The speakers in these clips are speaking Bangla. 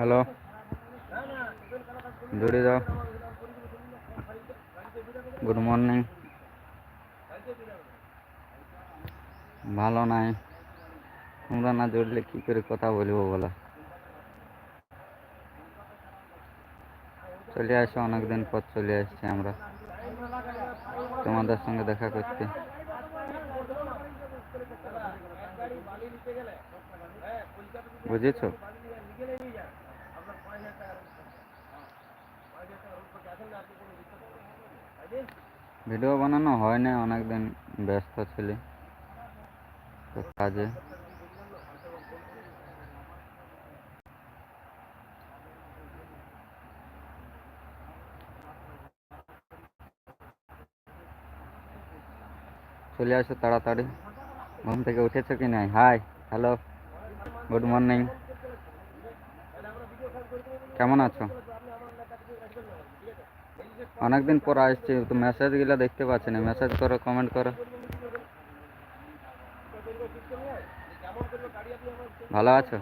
হ্যালো, জুড়ে যাও। Good morning. ভালো নাই, তোমরা না জুড়লে কি করে কথা বলবো বলো। চলে আসো, অনেকদিন পর চলে আসছি আমরা তোমাদের সঙ্গে দেখা করতে। বুঝেছো? ভিডিও বানানো হয় না, অনেকদিন ব্যস্ত ছিলি তো কাজে। চলে আসো তাড়াতাড়ি। ঘুম থেকে উঠেছো কি নাই? Hi, hello, good morning. কেমন আছো? অনেকদিন পর আসছি তো, মেসেজগুলো দেখতে পাচ্ছি না। মেসেজ করো, কমেন্ট করো। ভালো আছো?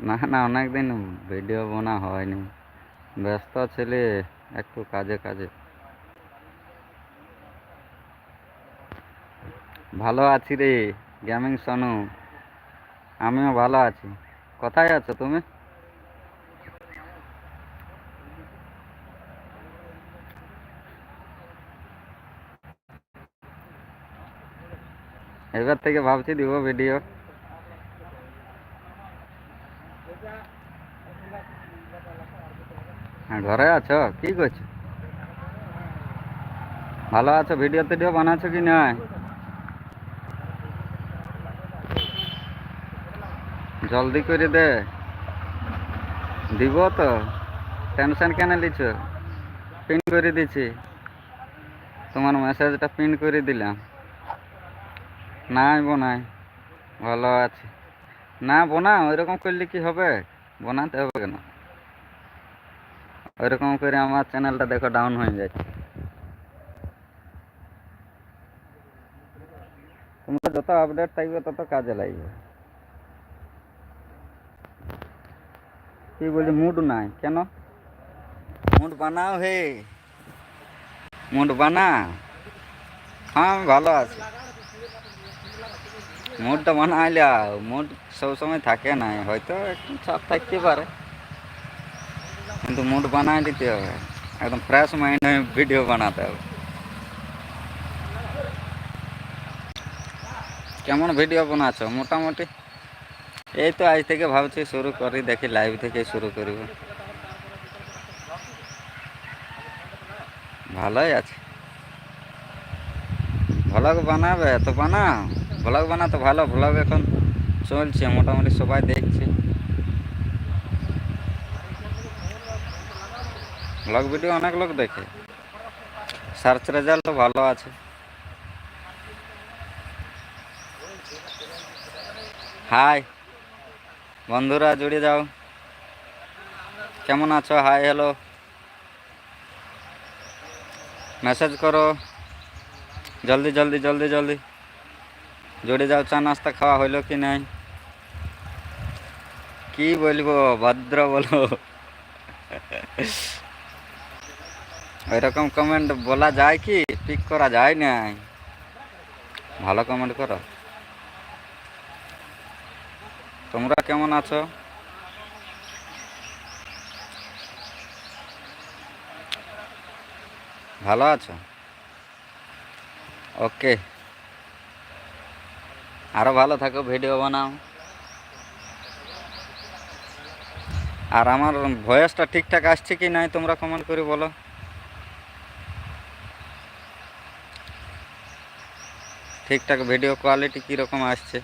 না না, অনেকদিন ভিডিও বানা হয়নি, ব্যস্ত ছিলে একটু কাজে কাজে। ভালো আছি রে গেমিং সোনু, আমিও ভালো আছি। কোথায় আছো তুমি? এবার থেকে ভাবছি দিব ভিডিও। হ্যাঁ, ঘরে আছো? কি করছো? ভালো আছো? ভিডিও টিডিও বানাচ্ছো কি না? জলদি করে দে, দিব তো। টেনশন কেন লিছ? পিন করে দিছি, তোমার মেসেজটা পিন করে দিলাম। নাই বোনাই, ভালো আছে। না বোনা, ওইরকম করলে কি হবে? বোনাতে হবে কেন? ওইরকম করে আমার চ্যানেলটা দেখো ডাউন হয়ে যাচ্ছে। তোমরা যত আপডেট থাকবে তত কাজে লাগবে। কি বলি, মুড নাই কেন? মুড বানাও হে, মুড বানা। হ্যাঁ আমি ভালো আছি। মুডটা বানাইলে, মুড সবসময় থাকে না, হয়তো একটু চাপ থাকতে পারে, কিন্তু মুড বানাই দিতে হবে। একদম ফ্রেশ মাইন্ড হয়ে ভিডিও বানাতে হবে। কেমন ভিডিও বানাচ্ছো মোটামুটি? এই তো আজ থেকে ভাবছি শুরু করি, দেখি লাইভ থেকে শুরু করিব। ভালোই আছে। ভ্লগ বানাবে তো বানাও, ভ্লগ বানাতো ভালো। ভ্লগ এখন চলছে মোটামুটি, সবাই দেখছে। ব্লগ ভিডিও অনেক লোক দেখে, সার্চ রেজাল্টও ভালো আছে। হাই বন্ধুরা, জুড়ে যাও। কেমন আছো? হাই হ্যালো, মেসেজ করো জলদি জলদি জলদি জলদি। জুড়ে যাও। চা নাস্তা খাওয়া হইলো কি নাই? কি বলবো, ভদ্র বলো। ওইরকম কমেন্ট বলা যায় কি? পিক করা যায় না। ভালো কমেন্ট করো। তোমরা কেমন আছো? ভালো আছো? ওকে, আরো ভালো থাকো, ভিডিও বানাও। আর আমার ভয়েসটা ঠিকঠাক আসছে কি নাই তোমরা কমেন্ট করে বলো। ঠিকঠাক ভিডিও কোয়ালিটি কীরকম আসছে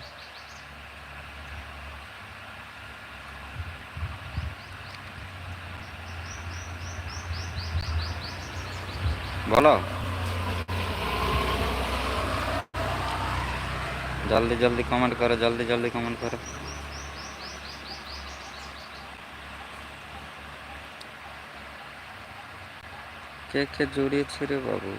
বলো। জলদি জলদি কমেন্ট করো, জলদি জলদি কমেন্ট করো। কে কে জড়িয়েছে রে বাবু?